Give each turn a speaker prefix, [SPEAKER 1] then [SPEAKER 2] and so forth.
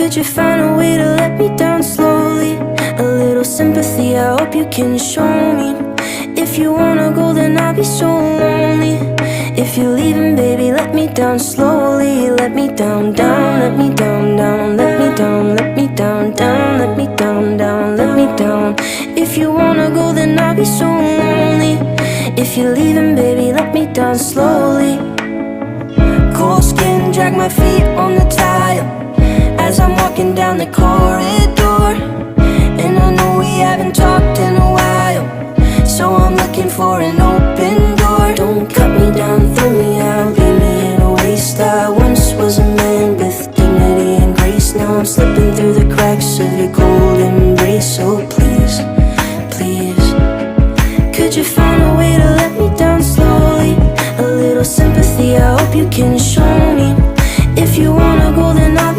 [SPEAKER 1] Could you find a way to let me down slowly? A little sympathy, I hope you can show me. If you wanna go, then I'll be so lonely. If you're leaving, baby, let me down slowly. Let me down, down, let me down, down. Let me down, let me down, down. Let me down, down, let me down. If you wanna go, then I'll be so lonely. If you're leaving, baby, let me down slowly. Cold skin, drag my feet on the tile as I'm walking down the corridor. And I know we haven't talked in a while, so I'm looking for an open door. Don't cut me down, throw me out, leave me in a waste. I once was a man with dignity and grace. Now I'm slipping through the cracks of your cold embrace. So please, please, could you find a way to let me down slowly? A little sympathy, I hope you can show me. If you wanna go, then I'll be